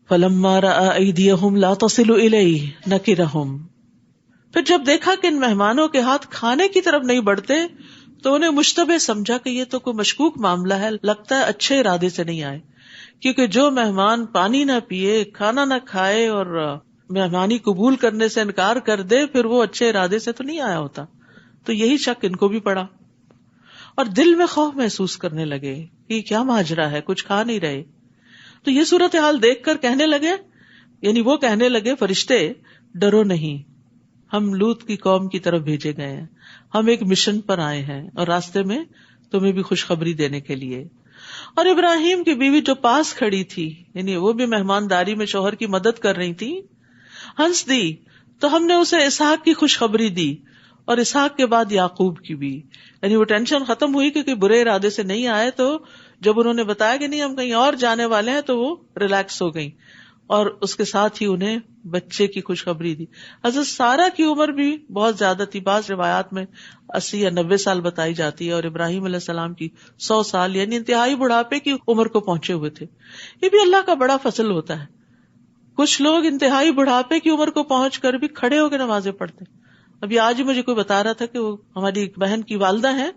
فلما رأى أيديهم لا تصل إليه نكرهم، پھر جب دیکھا کہ ان مہمانوں کے ہاتھ کھانے کی طرف نہیں بڑھتے تو انہیں مشتبہ سمجھا کہ یہ تو کوئی مشکوک معاملہ ہے، لگتا ہے اچھے ارادے سے نہیں آئے، کیونکہ جو مہمان پانی نہ پیے، کھانا نہ کھائے اور مہمانی قبول کرنے سے انکار کر دے، پھر وہ اچھے ارادے سے تو نہیں آیا ہوتا. تو یہی شک ان کو بھی پڑا اور دل میں خوف محسوس کرنے لگے کہ یہ کیا ماجرا ہے، کچھ کھا نہیں رہے. تو یہ صورتحال دیکھ کر کہنے لگے، یعنی وہ کہنے لگے فرشتے، ڈرو نہیں، ہم لوط کی قوم کی طرف بھیجے گئے ہیں، ہم ایک مشن پر آئے ہیں اور راستے میں تمہیں بھی خوشخبری دینے کے لیے. اور ابراہیم کی بیوی جو پاس کھڑی تھی، یعنی وہ بھی مہمانداری میں شوہر کی مدد کر رہی تھی، ہنس دی تو ہم نے اسے اسحاق کی خوشخبری دی اور اسحاق کے بعد یعقوب کی بھی. یعنی وہ ٹینشن ختم ہوئی کیونکہ برے ارادے سے نہیں آئے، تو جب انہوں نے بتایا کہ نہیں ہم کہیں اور جانے والے ہیں تو وہ ریلیکس ہو گئی اور اس کے ساتھ ہی انہیں بچے کی خوشخبری دی. حضرت سارہ کی عمر بھی بہت زیادہ تھی، بعض روایات میں 80 یا 90 سال بتائی جاتی ہے، اور ابراہیم علیہ السلام کی 100 سال، یعنی انتہائی بڑھاپے کی عمر کو پہنچے ہوئے تھے. یہ بھی اللہ کا بڑا فضل ہوتا ہے، کچھ لوگ انتہائی بڑھاپے کی عمر کو پہنچ کر بھی کھڑے ہو کے نمازیں پڑھتے. ابھی آج ہی مجھے کوئی بتا رہا تھا کہ وہ ہماری ایک بہن کی والدہ ہیں،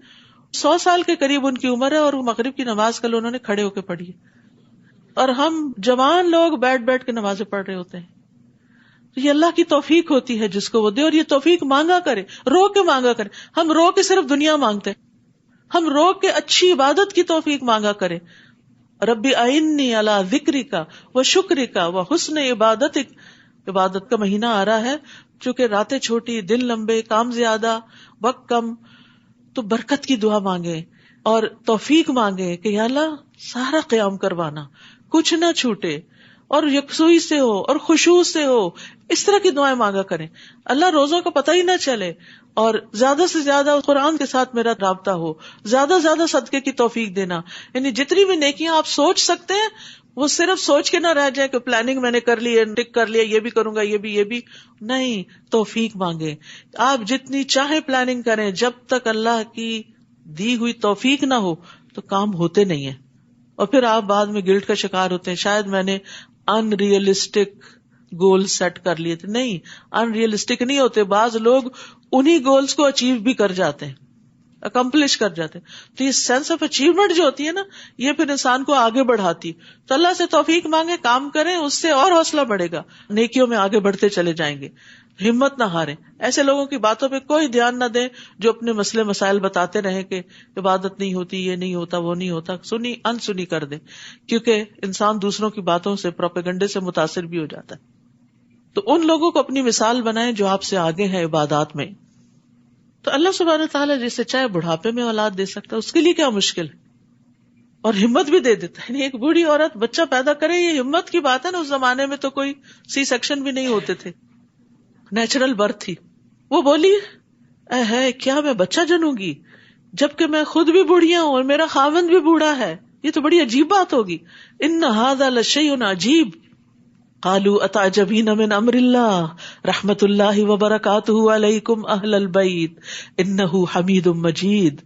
100 سال کے قریب ان کی عمر ہے، اور وہ مغرب کی نماز کل انہوں نے کھڑے ہو کے پڑھی ہے، اور ہم جوان لوگ بیٹھ کے نمازیں پڑھ رہے ہوتے ہیں. تو یہ اللہ کی توفیق ہوتی ہے جس کو وہ دے، اور یہ توفیق مانگا کرے، رو کے مانگا کرے. ہم رو کے صرف دنیا مانگتے ہیں، ہم رو کے اچھی عبادت کی توفیق مانگا کرے. ربی اعنی علی ذکرک و شکرک و حسن عبادتک. عبادت کا مہینہ آ رہا ہے، چونکہ راتیں چھوٹی، دن لمبے، کام زیادہ، وقت کم، تو برکت کی دعا مانگے اور توفیق مانگے کہ یا اللہ سارا قیام کروانا، کچھ نہ چھوٹے، اور یکسوئی سے ہو اور خشوع سے ہو. اس طرح کی دعائیں مانگا کریں. اللہ روزوں کا پتہ ہی نہ چلے، اور زیادہ سے زیادہ قرآن کے ساتھ میرا رابطہ ہو، زیادہ سے زیادہ صدقے کی توفیق دینا. یعنی جتنی بھی نیکیاں آپ سوچ سکتے ہیں وہ صرف سوچ کے نہ رہ جائے کہ پلاننگ میں نے کر لی ہے، ٹک کر لیا، یہ بھی کروں گا، یہ بھی نہیں. توفیق مانگے. آپ جتنی چاہے پلاننگ کریں، جب تک اللہ کی دی ہوئی توفیق نہ ہو تو کام ہوتے نہیں ہیں، اور پھر آپ بعد میں گلٹ کا شکار ہوتے ہیں، شاید میں نے ان ریئلسٹک گول سیٹ کر لیے تھے. نہیں، ان ریئلسٹک نہیں ہوتے. بعض لوگ انہی گولز کو اچیو بھی کر جاتے ہیں، اکمپلش کر جاتے ہیں. تو یہ سینس آف اچیومنٹ جو ہوتی ہے نا، یہ پھر انسان کو آگے بڑھاتی. تو اللہ سے توفیق مانگے، کام کریں، اس سے اور حوصلہ بڑھے گا، نیکیوں میں آگے بڑھتے چلے جائیں گے. ہمت نہ ہاریں. ایسے لوگوں کی باتوں پہ کوئی دھیان نہ دیں جو اپنے مسئلے مسائل بتاتے رہیں کہ عبادت نہیں ہوتی، یہ نہیں ہوتا، وہ نہیں ہوتا. سنی انسنی کر دیں، کیونکہ انسان دوسروں کی باتوں سے، پروپیگنڈے سے متاثر بھی ہو جاتا ہے. تو ان لوگوں کو اپنی مثال بنائیں جو آپ سے آگے ہیں عبادات میں. تو اللہ سبحانہ تعالیٰ جسے چاہے بڑھاپے میں اولاد دے سکتا ہے، اس کے لیے کیا مشکل ہے، اور ہمت بھی دے دیتا ہے. ایک بوڑھی عورت بچہ پیدا کرے، یہ ہمت کی بات ہے نا. اس زمانے میں تو کوئی سی سیکشن بھی نہیں ہوتے تھے، نیچرل برتھ تھی. وہ بولی اے ہے کیا میں بچہ جنوں گی جبکہ میں خود بھی بوڑھیا ہوں اور میرا خاوند بھی بوڑھا ہے؟ یہ تو بڑی عجیب بات ہوگی. ان ھذا لشیء عجیب. قالوا اتعجبین من امر اللہ رحمت اللہ وبرکاتہ علیکم اہل البیت انہ حمید مجید.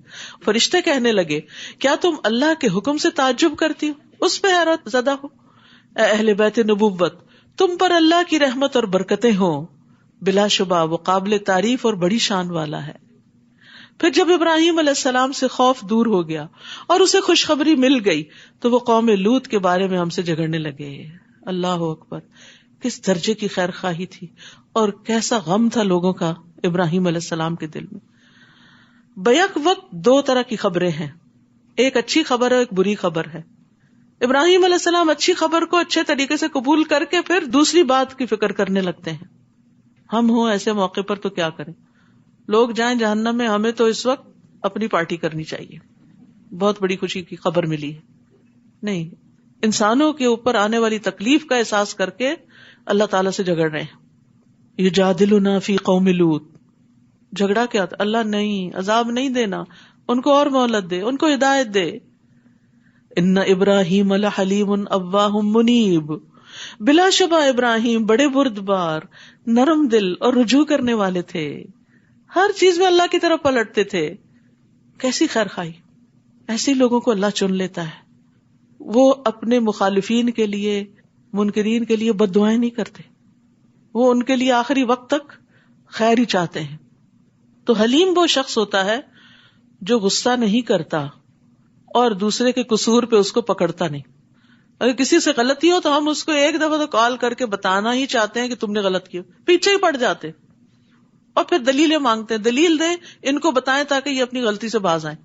فرشتے کہنے لگے کیا تم اللہ کے حکم سے تعجب کرتی ہو، اس پہ حیرت زدہ ہو؟ اے اہل بیت نبوت، تم پر اللہ کی رحمت اور برکتیں ہوں، بلا شبہ وہ قابل تعریف اور بڑی شان والا ہے. پھر جب ابراہیم علیہ السلام سے خوف دور ہو گیا اور اسے خوشخبری مل گئی تو وہ قوم لوط کے بارے میں ہم سے جھگڑنے لگے. اللہ اکبر، کس درجے کی خیر خواہی تھی اور کیسا غم تھا لوگوں کا ابراہیم علیہ السلام کے دل میں. بیک وقت دو طرح کی خبریں ہیں، ایک اچھی خبر ہے، ایک بری خبر ہے. ابراہیم علیہ السلام اچھی خبر کو اچھے طریقے سے قبول کر کے پھر دوسری بات کی فکر کرنے لگتے ہیں. ہم ہوں ایسے موقع پر تو کیا کریں، لوگ جائیں جہنم میں، ہمیں تو اس وقت اپنی پارٹی کرنی چاہیے، بہت بڑی خوشی کی خبر ملی ہے. نہیں، انسانوں کے اوپر آنے والی تکلیف کا احساس کر کے اللہ تعالیٰ سے جھگڑ رہے ہیں. یجادلنا فی قوم لوط. جھگڑا کیا تھا؟ اللہ نہیں، عذاب نہیں دینا، ان کو اور مہلت دے، ان کو ہدایت دے. ان ابراہیم لحلیم اواہ منیب. بلا شبہ ابراہیم بڑے بردبار، نرم دل اور رجوع کرنے والے تھے، ہر چیز میں اللہ کی طرف پلٹتے تھے. کیسی خیر خواہی. ایسے لوگوں کو اللہ چن لیتا ہے. وہ اپنے مخالفین کے لیے منکرین کے لیے بد دعائیں نہیں کرتے، وہ ان کے لیے آخری وقت تک خیر ہی چاہتے ہیں. تو حلیم وہ شخص ہوتا ہے جو غصہ نہیں کرتا اور دوسرے کے قصور پہ اس کو پکڑتا نہیں. اگر کسی سے غلطی ہو تو ہم اس کو ایک دفعہ تو کال کر کے بتانا ہی چاہتے ہیں کہ تم نے غلط کیا، پیچھے ہی پڑ جاتے اور پھر دلیلیں مانگتے ہیں، دلیل دیں، ان کو بتائیں تاکہ یہ اپنی غلطی سے باز آئیں.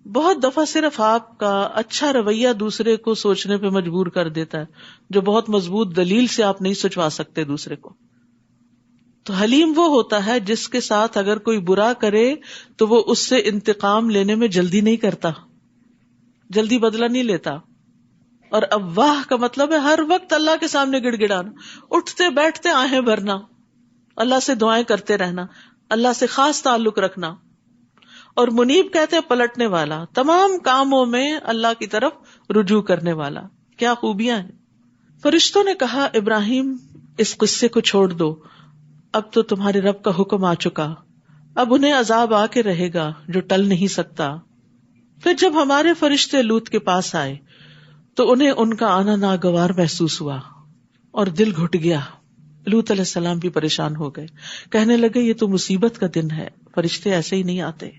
بہت دفعہ صرف آپ کا اچھا رویہ دوسرے کو سوچنے پہ مجبور کر دیتا ہے، جو بہت مضبوط دلیل سے آپ نہیں سوچوا سکتے دوسرے کو. تو حلیم وہ ہوتا ہے جس کے ساتھ اگر کوئی برا کرے تو وہ اس سے انتقام لینے میں جلدی نہیں کرتا، جلدی بدلہ نہیں لیتا. اور اواہ کا مطلب ہے ہر وقت اللہ کے سامنے گڑ گڑانا، اٹھتے بیٹھتے آہیں بھرنا، اللہ سے دعائیں کرتے رہنا، اللہ سے خاص تعلق رکھنا. اور منیب کہتے ہیں پلٹنے والا، تمام کاموں میں اللہ کی طرف رجوع کرنے والا. کیا خوبیاں ہیں. فرشتوں نے کہا ابراہیم اس قصے کو چھوڑ دو، اب تو تمہارے رب کا حکم آ چکا، اب انہیں عذاب آ کے رہے گا جو ٹل نہیں سکتا. پھر جب ہمارے فرشتے لوط کے پاس آئے تو انہیں ان کا آنا ناگوار محسوس ہوا اور دل گھٹ گیا. لوط علیہ السلام بھی پریشان ہو گئے، کہنے لگے یہ تو مصیبت کا دن ہے، فرشتے ایسے ہی نہیں آتے.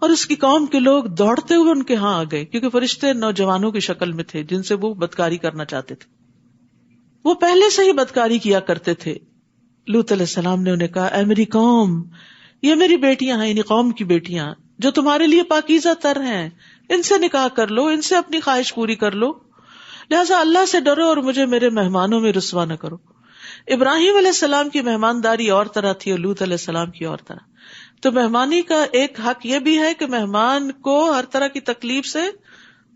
اور اس کی قوم کے لوگ دوڑتے ہوئے ان کے ہاں آ گئے، کیونکہ فرشتے نوجوانوں کی شکل میں تھے جن سے وہ بدکاری کرنا چاہتے تھے. وہ پہلے سے ہی بدکاری کیا کرتے تھے. لوط علیہ السلام نے انہیں کہا، اے میری قوم، یہ میری بیٹیاں ہیں، یعنی قوم کی بیٹیاں جو تمہارے لیے پاکیزہ تر ہیں، ان سے نکاح کر لو، ان سے اپنی خواہش پوری کر لو، لہٰذا اللہ سے ڈرو اور مجھے میرے مہمانوں میں رسوا نہ کرو. ابراہیم علیہ السلام کی مہمانداری اور طرح تھی اور لوط علیہ السلام کی اور طرح. تو مہمانی کا ایک حق یہ بھی ہے کہ مہمان کو ہر طرح کی تکلیف سے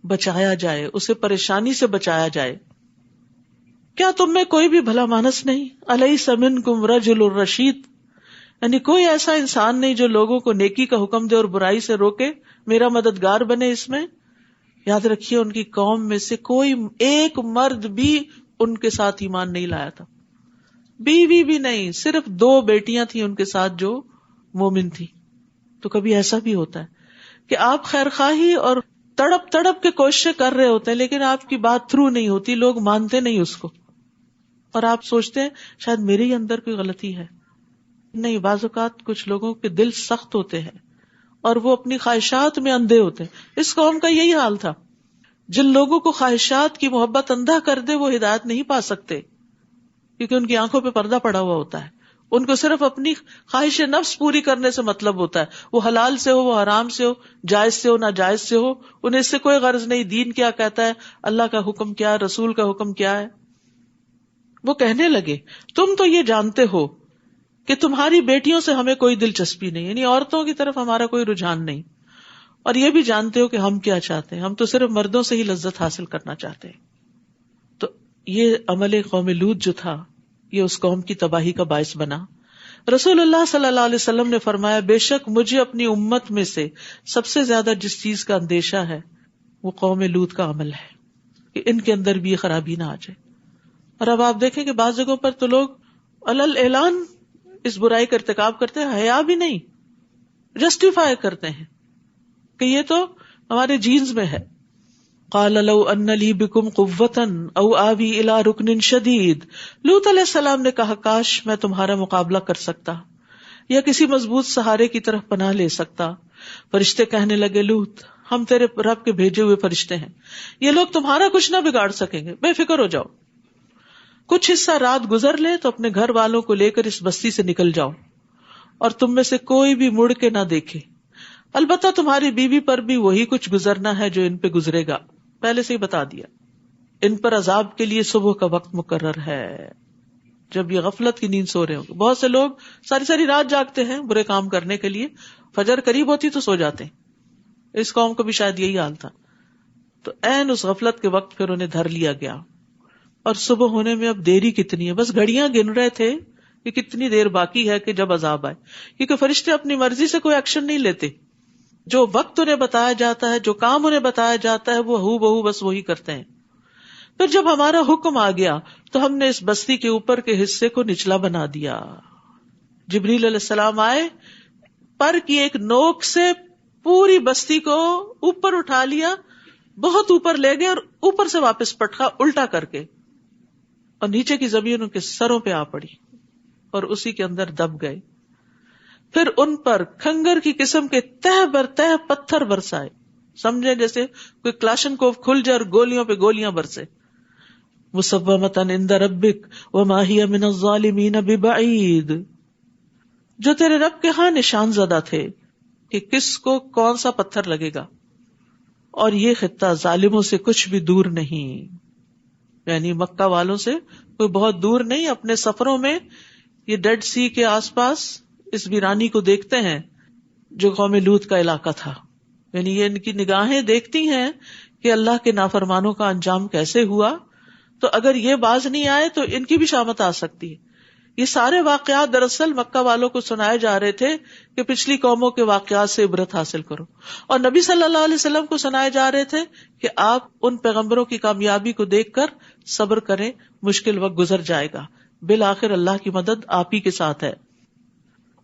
بچایا جائے، اسے پریشانی سے بچایا جائے. کیا تم میں کوئی بھی بھلا مانس نہیں؟ الیس منکم رجل رشید، یعنی کوئی ایسا انسان نہیں جو لوگوں کو نیکی کا حکم دے اور برائی سے روکے، میرا مددگار بنے اس میں. یاد رکھیے ان کی قوم میں سے کوئی ایک مرد بھی ان کے ساتھ ایمان نہیں لایا تھا، بیوی بھی نہیں، صرف 2 بیٹیاں تھیں ان کے ساتھ جو مومن تھی. تو کبھی ایسا بھی ہوتا ہے کہ آپ خیر خواہی اور تڑپ تڑپ کے کوششیں کر رہے ہوتے ہیں لیکن آپ کی بات تھرو نہیں ہوتی، لوگ مانتے نہیں اس کو، اور آپ سوچتے ہیں شاید میرے ہی اندر کوئی غلطی ہے. نہیں، بعض اوقات کچھ لوگوں کے دل سخت ہوتے ہیں اور وہ اپنی خواہشات میں اندھے ہوتے ہیں. اس قوم کا یہی حال تھا. جن لوگوں کو خواہشات کی محبت اندھا کر دے وہ ہدایت نہیں پا سکتے، کیونکہ ان کی آنکھوں پہ پردہ پڑا ہوا ہوتا ہے. ان کو صرف اپنی خواہش نفس پوری کرنے سے مطلب ہوتا ہے، وہ حلال سے ہو، وہ حرام سے ہو، جائز سے ہو، ناجائز سے ہو، انہیں اس سے کوئی غرض نہیں دین کیا کہتا ہے، اللہ کا حکم کیا ہے، رسول کا حکم کیا ہے. وہ کہنے لگے تم تو یہ جانتے ہو کہ تمہاری بیٹیوں سے ہمیں کوئی دلچسپی نہیں، یعنی عورتوں کی طرف ہمارا کوئی رجحان نہیں، اور یہ بھی جانتے ہو کہ ہم کیا چاہتے ہیں، ہم تو صرف مردوں سے ہی لذت حاصل کرنا چاہتے ہیں. تو یہ عمل قوم لوط جو تھا یہ اس قوم کی تباہی کا باعث بنا. رسول اللہ صلی اللہ علیہ وسلم نے فرمایا، بے شک مجھے اپنی امت میں سے سب سے زیادہ جس چیز کا اندیشہ ہے وہ قوم لوط کا عمل ہے، کہ ان کے اندر بھی یہ خرابی نہ آ جائے. اور اب آپ دیکھیں کہ بعض جگہوں پر تو لوگ علل اعلان اس برائی کا ارتکاب کرتے ہیں، حیا بھی نہیں، جسٹیفائی کرتے ہیں کہ یہ تو ہمارے جینز میں ہے. قال لو ان لی بکم قوة او آوی الی رکن شدید، لوط علیہ السلام نے کہا کاش میں تمہارا مقابلہ کر سکتا یا کسی مضبوط سہارے کی طرف پناہ لے سکتا. فرشتے کہنے لگے لوط ہم تیرے رب کے بھیجے ہوئے فرشتے ہیں، یہ لوگ تمہارا کچھ نہ بگاڑ سکیں گے، بے فکر ہو جاؤ. کچھ حصہ رات گزر لے تو اپنے گھر والوں کو لے کر اس بستی سے نکل جاؤ اور تم میں سے کوئی بھی مڑ کے نہ دیکھے، البتہ تمہاری بیوی پر بھی وہی کچھ گزرنا ہے جو ان پہ گزرے گا. پہلے سے ہی بتا دیا، ان پر عذاب کے لیے صبح کا وقت مقرر ہے جب یہ غفلت کی نیند سو رہے ہوں. بہت سے لوگ ساری ساری رات جاگتے ہیں برے کام کرنے کے لیے، فجر قریب ہوتی تو سو جاتے ہیں. اس قوم کو بھی شاید یہی حال تھا. تو عین اس غفلت کے وقت پھر انہیں دھر لیا گیا، اور صبح ہونے میں اب دیری کتنی ہے، بس گھڑیاں گن رہے تھے کہ کتنی دیر باقی ہے کہ جب عذاب آئے، کیونکہ فرشتے اپنی مرضی سے کوئی ایکشن نہیں لیتے. جو وقت انہیں بتایا جاتا ہے، جو کام انہیں بتایا جاتا ہے، وہ ہو بہو بس وہی کرتے ہیں. پھر جب ہمارا حکم آ گیا تو ہم نے اس بستی کے اوپر کے حصے کو نچلا بنا دیا. جبریل علیہ السلام آئے، پر کی ایک نوک سے پوری بستی کو اوپر اٹھا لیا بہت اوپر لے گئے اور اوپر سے واپس پٹخا الٹا کر کے، اور نیچے کی زمین ان کے سروں پہ آ پڑی اور اسی کے اندر دب گئے. پھر ان پر کھنگر کی قسم کے تہ بر تہ پتھر برسائے، سمجھے جیسے کوئی کلاشن کوف کھل جائے اور گولیوں پہ گولیاں برسے. مصومۃ عند ربک وما ہی من الظالمین ببعید، جو تیرے رب کے ہاں نشان زدہ تھے کہ کس کو کون سا پتھر لگے گا، اور یہ خطہ ظالموں سے کچھ بھی دور نہیں. یعنی مکہ والوں سے کوئی بہت دور نہیں. اپنے سفروں میں یہ ڈیڈ سی کے آس پاس اس ویرانی کو دیکھتے ہیں جو قوم لوط کا علاقہ تھا. یعنی یہ ان کی نگاہیں دیکھتی ہیں کہ اللہ کے نافرمانوں کا انجام کیسے ہوا، تو اگر یہ باز نہیں آئے تو ان کی بھی شامت آ سکتی ہے. یہ سارے واقعات دراصل مکہ والوں کو سنائے جا رہے تھے کہ پچھلی قوموں کے واقعات سے عبرت حاصل کرو، اور نبی صلی اللہ علیہ وسلم کو سنائے جا رہے تھے کہ آپ ان پیغمبروں کی کامیابی کو دیکھ کر صبر کریں، مشکل وقت گزر جائے گا، بالآخر اللہ کی مدد آپ ہی کے ساتھ ہے.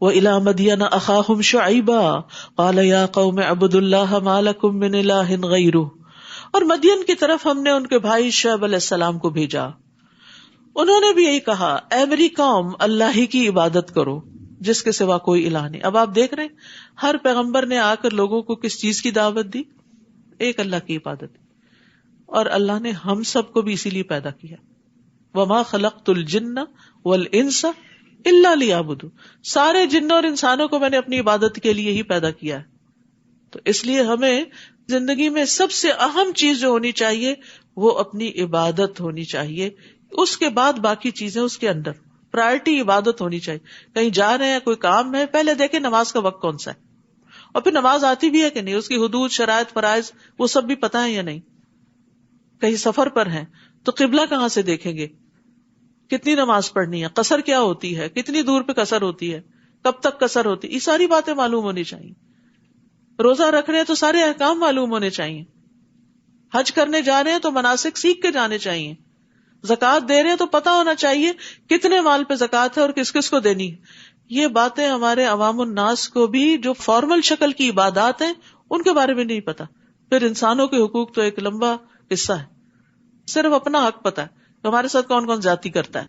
وَإِلَىٰ مَدْيَنَ أَخَاهُمْ شُعَيْبًا قَالَ يَا قَوْمِ اعْبُدُوا اللَّهَ مَا لَكُم مِّنْ إِلَٰهٍ غَيْرُهُ، اور مدین کی طرف ہم نے ان کے بھائی شعیب علیہ السلام کو بھیجا. انہوں نے بھی یہی کہا، اے میری قوم، اللہ ہی کی عبادت کرو جس کے سوا کوئی الہ نہیں. اب آپ دیکھ رہے ہیں ہر پیغمبر نے آ کر لوگوں کو کس چیز کی دعوت دی؟ ایک اللہ کی عبادت. اور اللہ نے ہم سب کو بھی اسی لیے پیدا کیا. وما خلقت الجن والانس الا لیعبدون، سارے جنوں اور انسانوں کو میں نے اپنی عبادت کے لیے ہی پیدا کیا ہے. تو اس لیے ہمیں زندگی میں سب سے اہم چیز جو ہونی چاہیے وہ اپنی عبادت ہونی چاہیے. اس کے بعد باقی چیزیں اس کے اندر، پرائرٹی عبادت ہونی چاہیے. کہیں جا رہے ہیں، کوئی کام ہے، پہلے دیکھیں نماز کا وقت کون سا ہے، اور پھر نماز آتی بھی ہے کہ نہیں، اس کی حدود، شرائط، فرائض وہ سب بھی پتہ ہے یا نہیں. کہیں سفر پر ہیں تو قبلہ کہاں سے دیکھیں گے، کتنی نماز پڑھنی ہے، قصر کیا ہوتی ہے، کتنی دور پہ قصر ہوتی ہے، کب تک قصر ہوتی ہے، یہ ساری باتیں معلوم ہونی چاہیے. روزہ رکھ رہے ہیں تو سارے احکام معلوم ہونے چاہیے. حج کرنے جا رہے ہیں تو مناسک سیکھ کے جانے چاہیے. زکوٰۃ دے رہے ہیں تو پتہ ہونا چاہیے کتنے مال پہ زکوٰۃ ہے اور کس کس کو دینی ہے. یہ باتیں ہمارے عوام الناس کو بھی جو فارمل شکل کی عبادات ہیں ان کے بارے میں نہیں پتا. پھر انسانوں کے حقوق تو ایک لمبا قصہ ہے. صرف اپنا حق پتا ہے ہمارے ساتھ کون کون زیادتی کرتا ہے،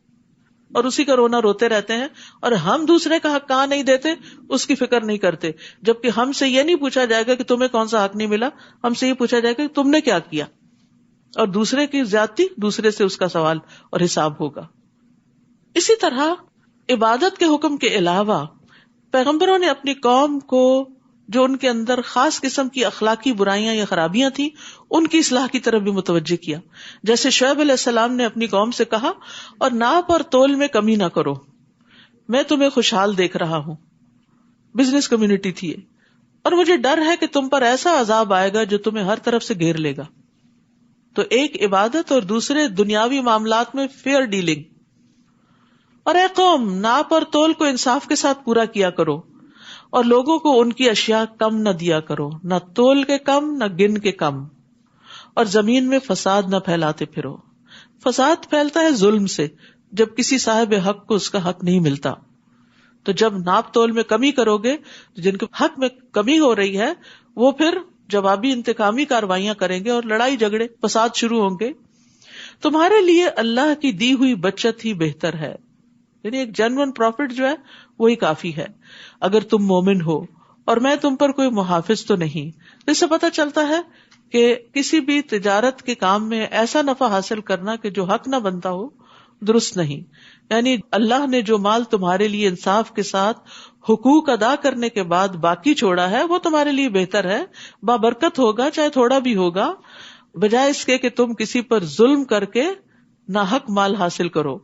اور اسی کا رونا روتے رہتے ہیں، اور ہم دوسرے کا حق کہاں نہیں دیتے اس کی فکر نہیں کرتے. جبکہ ہم سے یہ نہیں پوچھا جائے گا کہ تمہیں کون سا حق نہیں ملا، ہم سے یہ پوچھا جائے گا کہ تم نے کیا کیا، اور دوسرے کی زیادتی دوسرے سے اس کا سوال اور حساب ہوگا. اسی طرح عبادت کے حکم کے علاوہ پیغمبروں نے اپنی قوم کو جو ان کے اندر خاص قسم کی اخلاقی برائیاں یا خرابیاں تھیں ان کی اصلاح کی طرف بھی متوجہ کیا. جیسے شعیب علیہ السلام نے اپنی قوم سے کہا، اور ناپ اور تول میں کمی نہ کرو، میں تمہیں خوشحال دیکھ رہا ہوں. بزنس کمیونٹی تھی یہ، اور مجھے ڈر ہے کہ تم پر ایسا عذاب آئے گا جو تمہیں ہر طرف سے گھیر لے گا. تو ایک عبادت اور دوسرے دنیاوی معاملات میں فیئر ڈیلنگ. اور اے قوم، ناپ اور تول کو انصاف کے ساتھ پورا کیا کرو، اور لوگوں کو ان کی اشیاء کم نہ دیا کرو، نہ تول کے کم نہ گن کے کم، اور زمین میں فساد نہ پھیلاتے پھرو. فساد پھیلتا ہے ظلم سے، جب کسی صاحب حق کو اس کا حق نہیں ملتا. تو جب ناپ تول میں کمی کرو گے تو جن کے حق میں کمی ہو رہی ہے وہ پھر جوابی انتقامی کاروائیاں کریں گے اور لڑائی جھگڑے فساد شروع ہوں گے. تمہارے لیے اللہ کی دی ہوئی بچت ہی بہتر ہے، یعنی ایک جینوئن پروفٹ جو ہے وہی کافی ہے اگر تم مومن ہو، اور میں تم پر کوئی محافظ تو نہیں. اس سے پتہ چلتا ہے کہ کسی بھی تجارت کے کام میں ایسا نفع حاصل کرنا کہ جو حق نہ بنتا ہو درست نہیں. یعنی اللہ نے جو مال تمہارے لیے انصاف کے ساتھ حقوق ادا کرنے کے بعد باقی چھوڑا ہے وہ تمہارے لیے بہتر ہے، بابرکت ہوگا چاہے تھوڑا بھی ہوگا، بجائے اس کے کہ تم کسی پر ظلم کر کے ناحق مال حاصل کرو.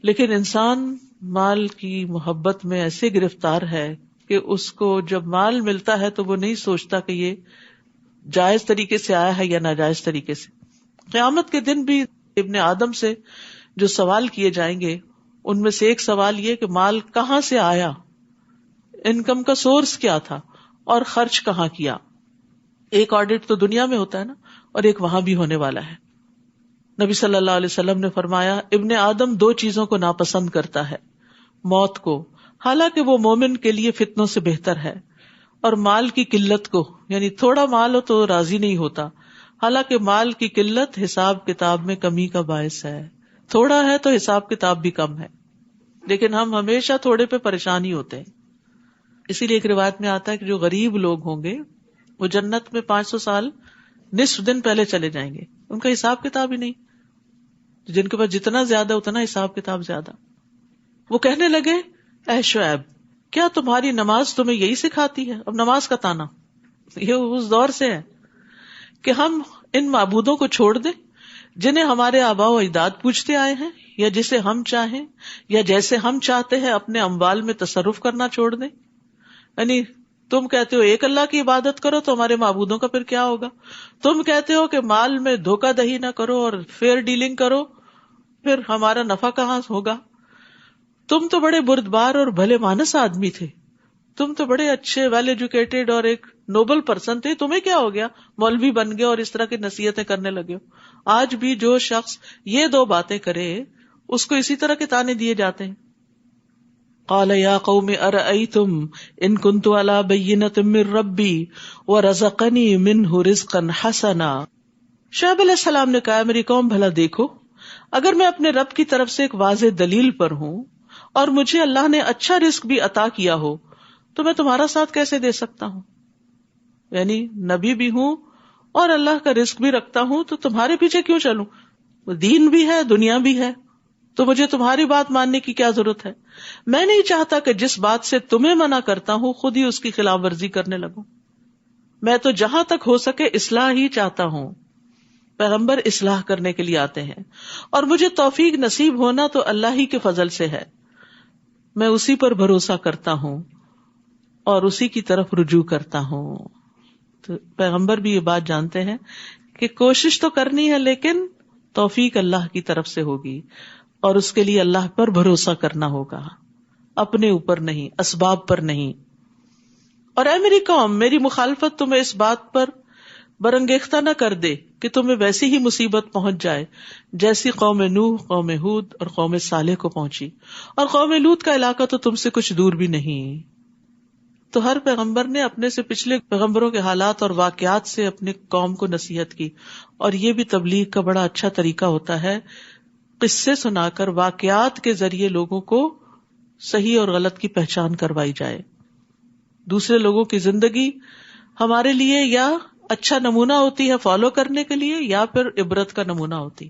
لیکن انسان مال کی محبت میں ایسے گرفتار ہے کہ اس کو جب مال ملتا ہے تو وہ نہیں سوچتا کہ یہ جائز طریقے سے آیا ہے یا ناجائز طریقے سے. قیامت کے دن بھی ابن آدم سے جو سوال کیے جائیں گے ان میں سے ایک سوال یہ کہ مال کہاں سے آیا، انکم کا سورس کیا تھا، اور خرچ کہاں کیا. ایک آڈٹ تو دنیا میں ہوتا ہے نا، اور ایک وہاں بھی ہونے والا ہے. نبی صلی اللہ علیہ وسلم نے فرمایا ابن آدم دو چیزوں کو ناپسند کرتا ہے، موت کو، حالانکہ وہ مومن کے لیے فتنوں سے بہتر ہے، اور مال کی قلت کو، یعنی تھوڑا مال ہو تو راضی نہیں ہوتا، حالانکہ مال کی قلت حساب کتاب میں کمی کا باعث ہے. تھوڑا ہے تو حساب کتاب بھی کم ہے، لیکن ہم ہمیشہ تھوڑے پہ پریشان ہی ہوتے ہیں. اسی لیے ایک روایت میں آتا ہے کہ جو غریب لوگ ہوں گے وہ جنت میں 500 سال نصف دن پہلے چلے جائیں گے، ان کا حساب کتاب ہی نہیں. جن کے پاس جتنا زیادہ اتنا حساب کتاب زیادہ. وہ کہنے لگے اے شعیب، کیا تمہاری نماز تمہیں یہی سکھاتی ہے؟ اب نماز کا تانا یہ اس دور سے ہے کہ ہم ان معبودوں کو چھوڑ دیں جنہیں ہمارے آباء و اجداد پوجتے آئے ہیں، یا جسے ہم چاہیں یا جیسے ہم چاہتے ہیں اپنے اموال میں تصرف کرنا چھوڑ دیں. یعنی تم کہتے ہو ایک اللہ کی عبادت کرو تو ہمارے معبودوں کا پھر کیا ہوگا؟ تم کہتے ہو کہ مال میں دھوکہ دہی نہ کرو اور فیئر ڈیلنگ کرو، پھر ہمارا نفع کہاں ہوگا؟ تم تو بڑے بردبار اور بھلے مانس آدمی تھے، تم تو بڑے اچھے ویل ایجوکیٹڈ اور ایک نوبل پرسن تھے، تمہیں کیا ہو گیا مولوی بن گئے اور اس طرح کی نصیحتیں کرنے لگے ہو؟ آج بھی جو شخص یہ دو باتیں کرے اس کو اسی طرح کے تانے دیے جاتے ہیں. قال یا قوم ارأیتم ان کنت علی بینۃ من ربی ورزقنی منہ رزقا حسنا. شعیب علیہ السلام نے کہا میری قوم بھلا دیکھو، اگر میں اپنے رب کی طرف سے ایک واضح دلیل پر ہوں اور مجھے اللہ نے اچھا رزق بھی عطا کیا ہو تو میں تمہارا ساتھ کیسے دے سکتا ہوں؟ یعنی نبی بھی ہوں اور اللہ کا رزق بھی رکھتا ہوں تو تمہارے پیچھے کیوں چلوں؟ دین بھی ہے دنیا بھی ہے تو مجھے تمہاری بات ماننے کی کیا ضرورت ہے؟ میں نہیں چاہتا کہ جس بات سے تمہیں منع کرتا ہوں خود ہی اس کی خلاف ورزی کرنے لگوں. میں تو جہاں تک ہو سکے اصلاح ہی چاہتا ہوں. پیغمبر اصلاح کرنے کے لیے آتے ہیں اور مجھے توفیق نصیب ہونا تو اللہ ہی کے فضل سے ہے. میں اسی پر بھروسہ کرتا ہوں اور اسی کی طرف رجوع کرتا ہوں. تو پیغمبر بھی یہ بات جانتے ہیں کہ کوشش تو کرنی ہے لیکن توفیق اللہ کی طرف سے ہوگی اور اس کے لیے اللہ پر بھروسہ کرنا ہوگا، اپنے اوپر نہیں، اسباب پر نہیں. اور اے میری قوم، میری مخالفت تمہیں اس بات پر برانگیختہ نہ کر دے کہ تمہیں ویسی ہی مصیبت پہنچ جائے جیسی قوم نوح، قوم ہود اور قوم صالح کو پہنچی. اور قوم لوط کا علاقہ تو تم سے کچھ دور بھی نہیں. تو ہر پیغمبر نے اپنے سے پچھلے پیغمبروں کے حالات اور واقعات سے اپنے قوم کو نصیحت کی. اور یہ بھی تبلیغ کا بڑا اچھا طریقہ ہوتا ہے، قصے سنا کر واقعات کے ذریعے لوگوں کو صحیح اور غلط کی پہچان کروائی جائے. دوسرے لوگوں کی زندگی ہمارے لیے یا اچھا نمونہ ہوتی ہے فالو کرنے کے لیے یا پھر عبرت کا نمونہ ہوتی.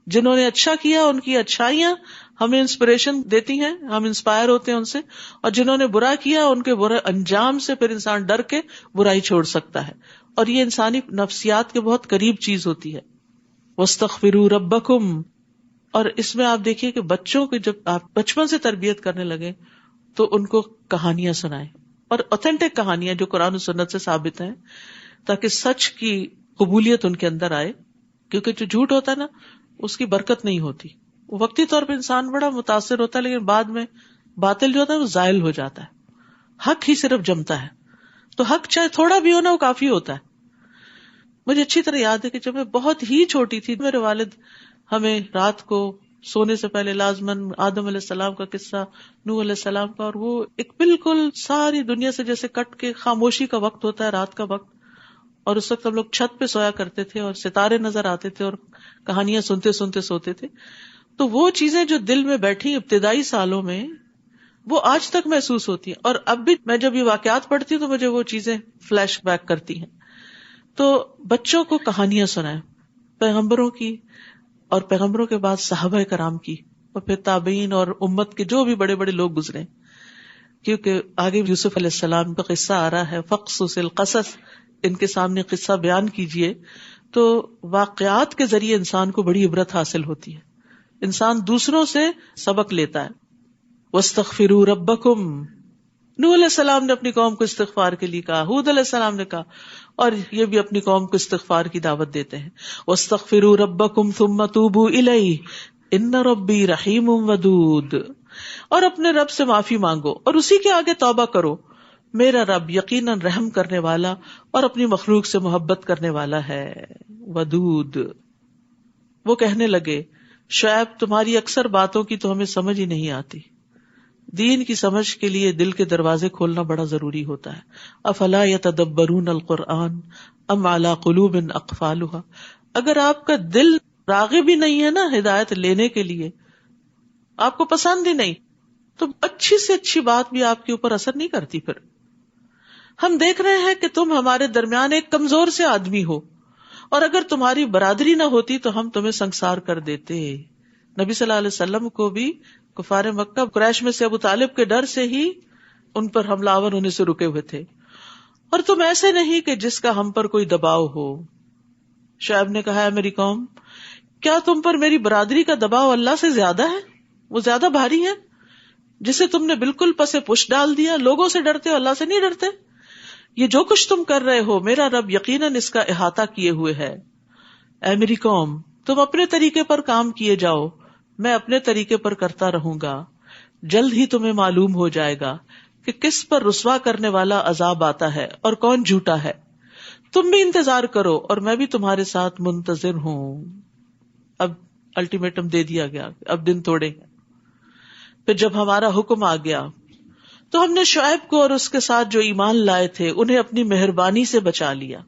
جنہوں نے اچھا کیا ان کی اچھائیاں ہمیں انسپریشن دیتی ہیں، ہم انسپائر ہوتے ہیں ان سے، اور جنہوں نے برا کیا ان کے برے انجام سے پھر انسان ڈر کے برائی چھوڑ سکتا ہے. اور یہ انسانی نفسیات کے بہت قریب چیز ہوتی ہے. وَاسْتَغْفِرُوا رَبَّكُمْ. اور اس میں آپ دیکھیے کہ بچوں کی جب آپ بچپن سے تربیت کرنے لگے تو ان کو کہانیاں سنائیں، اور اوتھینٹک کہانیاں جو قرآن و سنت سے ثابت ہیں، تاکہ سچ کی قبولیت ان کے اندر آئے. کیونکہ جو جھوٹ ہوتا ہے نا اس کی برکت نہیں ہوتی. وقتی طور پہ انسان بڑا متاثر ہوتا ہے لیکن بعد میں باطل جو ہوتا ہے وہ زائل ہو جاتا ہے، حق ہی صرف جمتا ہے. تو حق چاہے تھوڑا بھی ہو نا وہ کافی ہوتا ہے. مجھے اچھی طرح یاد ہے کہ جب میں بہت ہی چھوٹی تھی میرے والد ہمیں رات کو سونے سے پہلے لازماً آدم علیہ السلام کا قصہ، نوح علیہ السلام کا، اور وہ ایک بالکل ساری دنیا سے جیسے کٹ کے خاموشی کا وقت ہوتا ہے رات کا وقت، اور اس وقت ہم لوگ چھت پہ سویا کرتے تھے اور ستارے نظر آتے تھے اور کہانیاں سنتے سنتے سوتے تھے. تو وہ چیزیں جو دل میں بیٹھی ابتدائی سالوں میں وہ آج تک محسوس ہوتی ہیں. اور اب بھی میں جب یہ واقعات پڑھتی ہوں تو مجھے وہ چیزیں فلیش بیک کرتی ہیں. تو بچوں کو کہانیاں سنائیں پیغمبروں کی اور پیغمبروں کے بعد صحابہ کرام کی اور پھر تابعین اور امت کے جو بھی بڑے بڑے لوگ گزرے. کیونکہ آگے یوسف علیہ السلام کا قصہ آ رہا ہے، فقصص القصص، ان کے سامنے قصہ بیان کیجئے. تو واقعات کے ذریعے انسان کو بڑی عبرت حاصل ہوتی ہے، انسان دوسروں سے سبق لیتا ہے. وَاسْتَغْفِرُوا رَبَّكُمْ. نوح علیہ السلام نے اپنی قوم کو استغفار کے لیے کہا، ہود علیہ السلام نے کہا، اور یہ بھی اپنی قوم کو استغفار کی دعوت دیتے ہیں. وَاسْتَغْفِرُوا رَبَّكُمْ ثُمَّ تُوبُوا إِلَيْهِ إِنَّ رَبِّي رَحِيمٌ وَدُودٌ. اور اپنے رب سے معافی مانگو اور اسی کے آگے توبہ کرو، میرا رب یقیناً رحم کرنے والا اور اپنی مخلوق سے محبت کرنے والا ہے. ودود. وہ کہنے لگے شعیب تمہاری اکثر باتوں کی تو ہمیں سمجھ ہی نہیں آتی، دین کی سمجھ کے لیے دل کے دروازے کھولنا بڑا ضروری ہوتا ہے. افلا یتدبرون القرآن ام علی قلوب اقفالها. اگر آپ کا دل راغب بھی نہیں ہے نا ہدایت لینے کے لیے، آپ کو پسند ہی نہیں، تو اچھی سے اچھی بات بھی آپ کے اوپر اثر نہیں کرتی. پھر ہم دیکھ رہے ہیں کہ تم ہمارے درمیان ایک کمزور سے آدمی ہو، اور اگر تمہاری برادری نہ ہوتی تو ہم تمہیں سنسار کر دیتے. نبی صلی اللہ علیہ وسلم کو بھی کفار مکہ قریش میں سے ابو طالب کے ڈر سے ہی ان پر حملہ آور ہونے سے رکے ہوئے تھے. اور تم ایسے نہیں کہ جس کا ہم پر کوئی دباؤ ہو. شعیب نے کہا ہے میری قوم، کیا تم پر میری برادری کا دباؤ اللہ سے زیادہ ہے؟ وہ زیادہ بھاری ہے جسے تم نے بالکل پسے پش ڈال دیا. لوگوں سے ڈرتے ہو، اللہ سے نہیں ڈرتے. یہ جو کچھ تم کر رہے ہو میرا رب یقیناً اس کا احاطہ کیے ہوئے ہے. اے میری قوم، تم اپنے طریقے پر کام کیے جاؤ، میں اپنے طریقے پر کرتا رہوں گا. جلد ہی تمہیں معلوم ہو جائے گا کہ کس پر رسوا کرنے والا عذاب آتا ہے اور کون جھوٹا ہے. تم بھی انتظار کرو اور میں بھی تمہارے ساتھ منتظر ہوں. اب الٹیمیٹم دے دیا گیا، اب دن توڑے. پھر جب ہمارا حکم آ گیا تو ہم نے شعیب کو اور اس کے ساتھ جو ایمان لائے تھے انہیں اپنی مہربانی سے بچا لیا،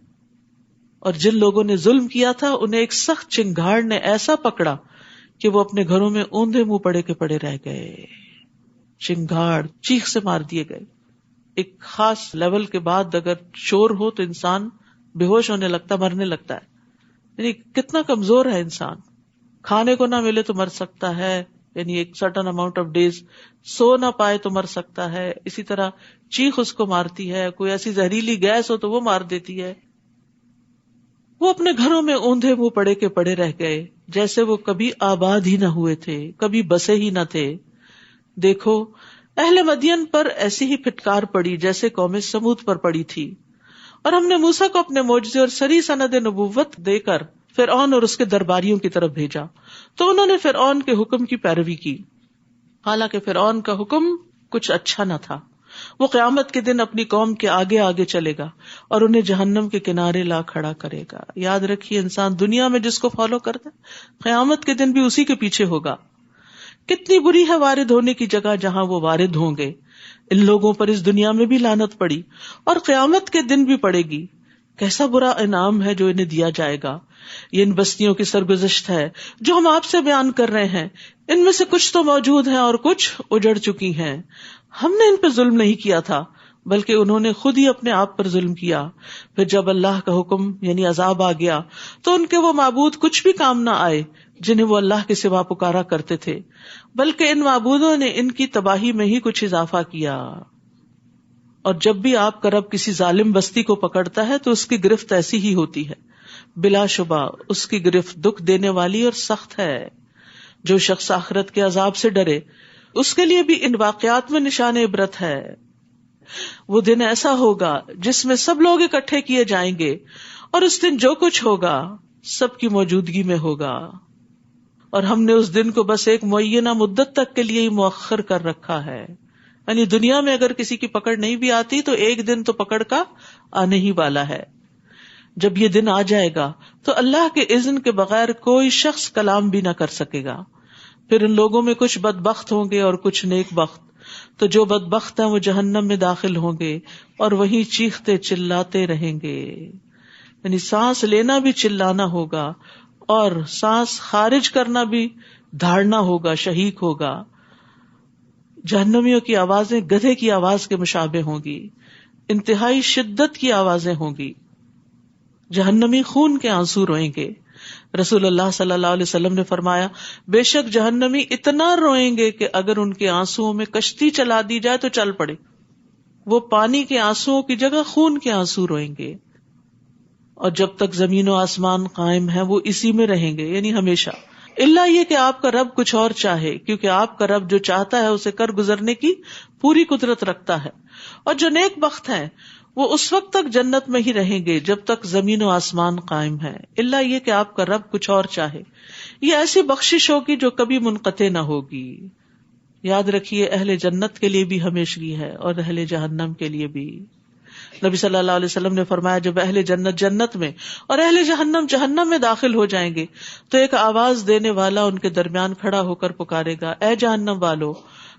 اور جن لوگوں نے ظلم کیا تھا انہیں ایک سخت چنگھاڑ نے ایسا پکڑا کہ وہ اپنے گھروں میں اوندھے منہ پڑے کے پڑے رہ گئے. چنگھاڑ، چیخ سے مار دیے گئے. ایک خاص لیول کے بعد اگر شور ہو تو انسان بے ہوش ہونے لگتا، مرنے لگتا ہے. یعنی کتنا کمزور ہے انسان. کھانے کو نہ ملے تو مر سکتا ہے، یعنی ایک سرٹن اماؤنٹ آف ڈیز سو نہ پائے تو مر سکتا ہے. اسی طرح چیخ اس کو مارتی ہے، کوئی ایسی زہریلی گیس ہو تو وہ مار دیتی ہے. وہ اپنے گھروں میں اوندھے منہ پڑے کے پڑے رہ گئے، جیسے وہ کبھی آباد ہی نہ ہوئے تھے، کبھی بسے ہی نہ تھے. دیکھو اہل مدین پر ایسی ہی پھٹکار پڑی جیسے قوم سمود پر پڑی تھی. اور ہم نے موسیٰ کو اپنے معجزے اور سری سند نبوت دے کر فرعون اور اس کے درباریوں کی طرف بھیجا، تو انہوں نے فرعون کے حکم کی پیروی کی. حالانکہ فرعون کا حکم کچھ اچھا نہ تھا. وہ قیامت کے دن اپنی قوم کے آگے آگے چلے گا اور انہیں جہنم کے کنارے لا کھڑا کرے گا. یاد رکھیے، انسان دنیا میں جس کو فالو کرتا ہے قیامت کے دن بھی اسی کے پیچھے ہوگا. کتنی بری ہے وارد ہونے کی جگہ جہاں وہ وارد ہوں گے. ان لوگوں پر اس دنیا میں بھی لعنت پڑی اور قیامت کے دن بھی پڑے گی. کیسا برا انعام ہے جو انہیں دیا جائے گا. یہ ان بستیوں کی سرگزشت ہے جو ہم آپ سے بیان کر رہے ہیں. ان میں سے کچھ تو موجود ہیں اور کچھ اجڑ چکی ہیں. ہم نے ان پہ ظلم نہیں کیا تھا بلکہ انہوں نے خود ہی اپنے آپ پر ظلم کیا. پھر جب اللہ کا حکم یعنی عذاب آ گیا تو ان کے وہ معبود کچھ بھی کام نہ آئے جنہیں وہ اللہ کے سوا پکارا کرتے تھے، بلکہ ان معبودوں نے ان کی تباہی میں ہی کچھ اضافہ کیا. اور جب بھی آپ کا رب کسی ظالم بستی کو پکڑتا ہے تو اس کی گرفت ایسی ہی ہوتی ہے. بلا شبہ اس کی گرفت دکھ دینے والی اور سخت ہے. جو شخص آخرت کے عذاب سے ڈرے اس کے لیے بھی ان واقعات میں نشان عبرت ہے. وہ دن ایسا ہوگا جس میں سب لوگ اکٹھے کیے جائیں گے، اور اس دن جو کچھ ہوگا سب کی موجودگی میں ہوگا. اور ہم نے اس دن کو بس ایک معینہ مدت تک کے لیے ہی مؤخر کر رکھا ہے. یعنی دنیا میں اگر کسی کی پکڑ نہیں بھی آتی تو ایک دن تو پکڑ کا آنے ہی والا ہے. جب یہ دن آ جائے گا تو اللہ کے اذن کے بغیر کوئی شخص کلام بھی نہ کر سکے گا. پھر ان لوگوں میں کچھ بدبخت ہوں گے اور کچھ نیک بخت. تو جو بدبخت ہیں وہ جہنم میں داخل ہوں گے اور وہیں چیختے چلاتے رہیں گے. یعنی سانس لینا بھی چلانا ہوگا اور سانس خارج کرنا بھی دھاڑنا ہوگا، شہیق ہوگا. جہنمیوں کی آوازیں گدھے کی آواز کے مشابہ ہوں گی، انتہائی شدت کی آوازیں ہوں گی. جہنمی خون کے آنسو روئیں گے. رسول اللہ صلی اللہ علیہ وسلم نے فرمایا، بے شک جہنمی اتنا روئیں گے کہ اگر ان کے آنسوؤں میں کشتی چلا دی جائے تو چل پڑے. وہ پانی کے آنسوؤں کی جگہ خون کے آنسو روئیں گے. اور جب تک زمین و آسمان قائم ہے وہ اسی میں رہیں گے، یعنی ہمیشہ. اللہ یہ کہ آپ کا رب کچھ اور چاہے، کیونکہ آپ کا رب جو چاہتا ہے اسے کر گزرنے کی پوری قدرت رکھتا ہے. اور جو نیک بخت ہیں وہ اس وقت تک جنت میں ہی رہیں گے جب تک زمین و آسمان قائم ہے. اللہ یہ کہ آپ کا رب کچھ اور چاہے. یہ ایسی بخشش ہوگی جو کبھی منقطع نہ ہوگی. یاد رکھیے، اہل جنت کے لیے بھی ہمیشگی ہے اور اہل جہنم کے لیے بھی. نبی صلی اللہ علیہ وسلم نے فرمایا، جب اہل جنت جنت میں اور اہل جہنم جہنم میں داخل ہو جائیں گے تو ایک آواز دینے والا ان کے درمیان کھڑا ہو کر پکارے گا، اے جہنم والو،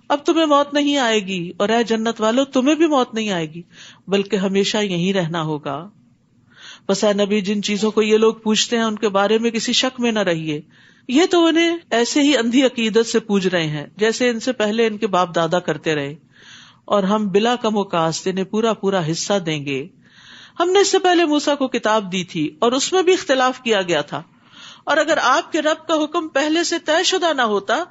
اب تمہیں موت نہیں آئے گی، اور اے جنت والو تمہیں بھی موت نہیں آئے گی، بلکہ ہمیشہ یہیں رہنا ہوگا۔ بس اے نبی، جن چیزوں کو یہ لوگ پوچھتے ہیں ان کے بارے میں کسی شک میں نہ رہیے، یہ تو انہیں ایسے ہی اندھی عقیدت سے پوج رہے ہیں جیسے ان سے پہلے ان کے باپ دادا کرتے رہے، اور ہم بلا کم و کاست انہیں پورا پورا حصہ دیں گے۔ ہم نے اس سے پہلے موسیٰ کو کتاب دی تھی اور اس میں بھی اختلاف کیا گیا تھا، اور اگر آپ کے رب کا حکم پہلے سے طے شدہ نہ ہوتا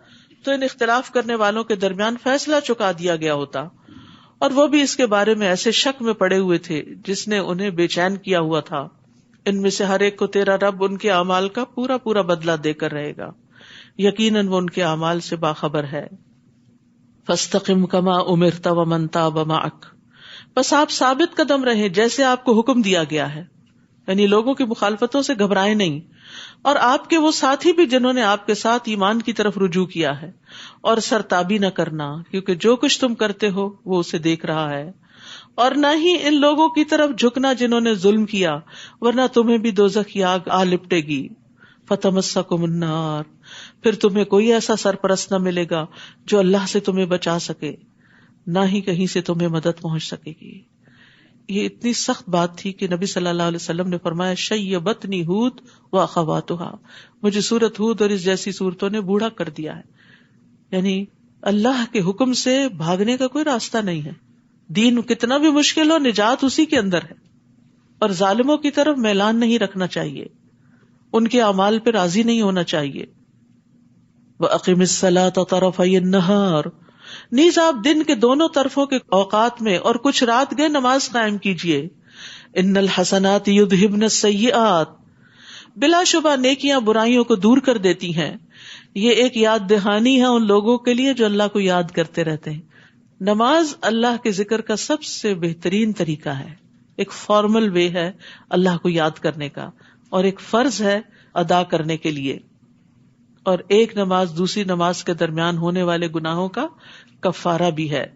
تو ان اختلاف کرنے والوں کے درمیان فیصلہ چکا دیا گیا ہوتا، اور وہ بھی اس کے بارے میں ایسے شک میں پڑے ہوئے تھے جس نے انہیں بے چین کیا ہوا تھا۔ ان میں سے ہر ایک کو تیرا رب ان کے اعمال کا پورا پورا بدلہ دے کر رہے گا، یقیناً وہ ان کے اعمال سے باخبر ہے۔ فاستقم کما امرت ومن تاب معک، بس آپ ثابت قدم رہیں جیسے آپ کو حکم دیا گیا ہے، یعنی لوگوں کی مخالفتوں سے گھبرائیں نہیں، اور آپ کے وہ ساتھی بھی جنہوں نے آپ کے ساتھ ایمان کی طرف رجوع کیا ہے، اور سرتابی نہ کرنا، کیونکہ جو کچھ تم کرتے ہو وہ اسے دیکھ رہا ہے، اور نہ ہی ان لوگوں کی طرف جھکنا جنہوں نے ظلم کیا، ورنہ تمہیں بھی دوزخ کی آگ آ لپٹے گی۔ فتمسکم النار، پھر تمہیں کوئی ایسا سرپرست نہ ملے گا جو اللہ سے تمہیں بچا سکے، نہ ہی کہیں سے تمہیں مدد پہنچ سکے گی۔ یہ اتنی سخت بات تھی کہ نبی صلی اللہ علیہ وسلم نے فرمایا شیبتنی ہود و اخواتها، مجھے سورت ہود اور اس جیسی صورتوں نے بوڑھا کر دیا ہے، یعنی اللہ کے حکم سے بھاگنے کا کوئی راستہ نہیں ہے، دین کتنا بھی مشکل ہو نجات اسی کے اندر ہے، اور ظالموں کی طرف میلان نہیں رکھنا چاہیے، ان کے اعمال پہ راضی نہیں ہونا چاہیے۔ وَأَقِمِ الصَّلَاةَ طَرَفَيِ النَّهَارِ، نیز آپ دن کے دونوں طرفوں کے اوقات میں اور کچھ رات گئے نماز قائم کیجیے۔ ان الحسنات یذہبن السیئات، بلا شبہ نیکیاں برائیوں کو دور کر دیتی ہیں۔ یہ ایک یاد دہانی ہے ان لوگوں کے لیے جو اللہ کو یاد کرتے رہتے ہیں۔ نماز اللہ کے ذکر کا سب سے بہترین طریقہ ہے، ایک فارمل وے ہے اللہ کو یاد کرنے کا، اور ایک فرض ہے ادا کرنے کے لیے، اور ایک نماز دوسری نماز کے درمیان ہونے والے گناہوں کا کفارہ بھی ہے۔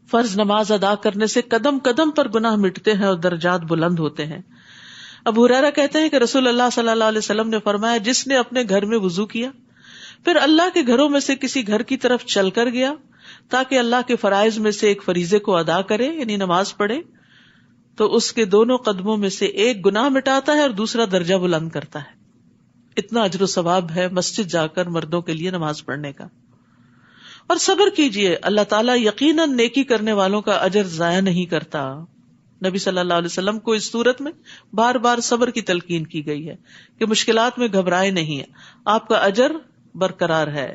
فرض نماز ادا کرنے سے قدم قدم پر گناہ مٹتے ہیں اور درجات بلند ہوتے ہیں۔ ابو ہریرہ کہتے ہیں کہ رسول اللہ صلی اللہ علیہ وسلم نے فرمایا، جس نے اپنے گھر میں وضو کیا پھر اللہ کے گھروں میں سے کسی گھر کی طرف چل کر گیا تاکہ اللہ کے فرائض میں سے ایک فریضے کو ادا کرے، یعنی نماز پڑھے، تو اس کے دونوں قدموں میں سے ایک گناہ مٹاتا ہے اور دوسرا درجہ بلند کرتا ہے۔ اتنا اجر و ثواب ہے مسجد جا کر مردوں کے لیے نماز پڑھنے کا۔ اور صبر کیجئے، اللہ تعالیٰ یقیناً نیکی کرنے والوں کا اجر ضائع نہیں کرتا۔ نبی صلی اللہ علیہ وسلم کو اس صورت میں بار بار صبر کی تلقین کی گئی ہے کہ مشکلات میں گھبرائے نہیں ہیں، آپ کا اجر برقرار ہے۔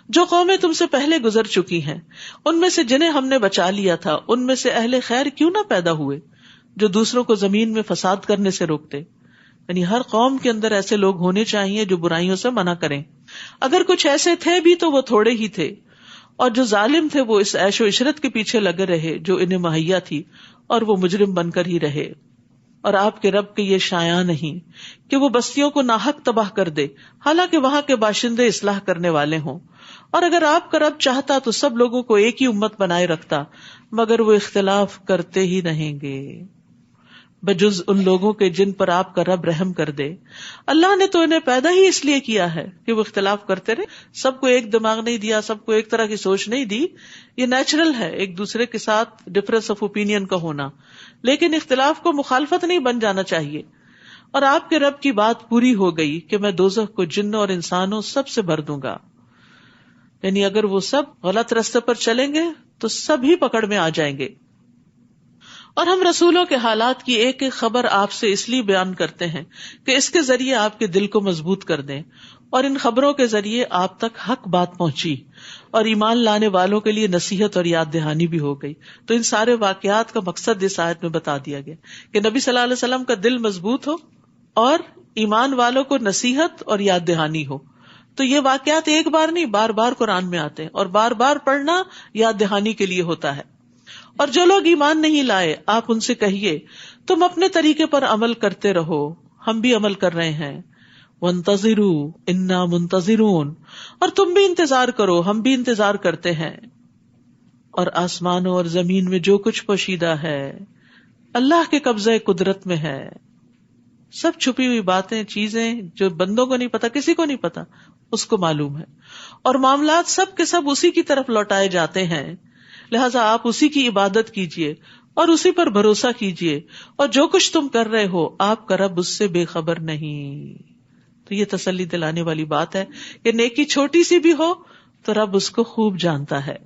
جو قومیں تم سے پہلے گزر چکی ہیں ان میں سے جنہیں ہم نے بچا لیا تھا، ان میں سے اہل خیر کیوں نہ پیدا ہوئے جو دوسروں کو زمین میں فساد کرنے سے روکتے۔ یعنی ہر قوم کے اندر ایسے لوگ ہونے چاہیے جو برائیوں سے منع کریں، اگر کچھ ایسے تھے بھی تو وہ تھوڑے ہی تھے، اور جو ظالم تھے وہ اس عیش و عشرت کے پیچھے لگے رہے جو انہیں مہیا تھی، اور وہ مجرم بن کر ہی رہے۔ اور آپ کے رب کے یہ شایع نہیں کہ وہ بستیوں کو ناحق تباہ کر دے، حالانکہ وہاں کے باشندے اصلاح کرنے والے ہوں، اور اگر آپ کا رب چاہتا تو سب لوگوں کو ایک ہی امت بنائے رکھتا، مگر وہ اختلاف کرتے ہی رہیں گے، بجز ان لوگوں کے جن پر آپ کا رب رحم کر دے۔ اللہ نے تو انہیں پیدا ہی اس لیے کیا ہے کہ وہ اختلاف کرتے رہے، سب کو ایک دماغ نہیں دیا، سب کو ایک طرح کی سوچ نہیں دی، یہ نیچرل ہے ایک دوسرے کے ساتھ ڈفرینس آف اوپینین کا ہونا، لیکن اختلاف کو مخالفت نہیں بن جانا چاہیے۔ اور آپ کے رب کی بات پوری ہو گئی کہ میں دوزخ کو جنوں اور انسانوں سب سے بھر دوں گا، یعنی اگر وہ سب غلط راستے پر چلیں گے تو سب ہی پکڑ میں آ جائیں گے۔ اور ہم رسولوں کے حالات کی ایک ایک خبر آپ سے اس لیے بیان کرتے ہیں کہ اس کے ذریعے آپ کے دل کو مضبوط کر دیں، اور ان خبروں کے ذریعے آپ تک حق بات پہنچی اور ایمان لانے والوں کے لیے نصیحت اور یاد دہانی بھی ہو گئی۔ تو ان سارے واقعات کا مقصد اس آیت میں بتا دیا گیا کہ نبی صلی اللہ علیہ وسلم کا دل مضبوط ہو اور ایمان والوں کو نصیحت اور یاد دہانی ہو۔ تو یہ واقعات ایک بار نہیں، بار بار قرآن میں آتے ہیں، اور بار بار پڑھنا یاد دہانی کے لیے ہوتا ہے۔ اور جو لوگ ایمان نہیں لائے آپ ان سے کہیے تم اپنے طریقے پر عمل کرتے رہو، ہم بھی عمل کر رہے ہیں، وانتظروا انا منتظرون، اور تم بھی انتظار کرو، ہم بھی انتظار کرتے ہیں۔ اور آسمانوں اور زمین میں جو کچھ پوشیدہ ہے اللہ کے قبضہ قدرت میں ہے، سب چھپی ہوئی باتیں چیزیں جو بندوں کو نہیں پتا، کسی کو نہیں پتا، اس کو معلوم ہے، اور معاملات سب کے سب اسی کی طرف لوٹائے جاتے ہیں، لہٰذا آپ اسی کی عبادت کیجئے اور اسی پر بھروسہ کیجئے، اور جو کچھ تم کر رہے ہو آپ کا رب اس سے بے خبر نہیں۔ تو یہ تسلی دلانے والی بات ہے کہ نیکی چھوٹی سی بھی ہو تو رب اس کو خوب جانتا ہے۔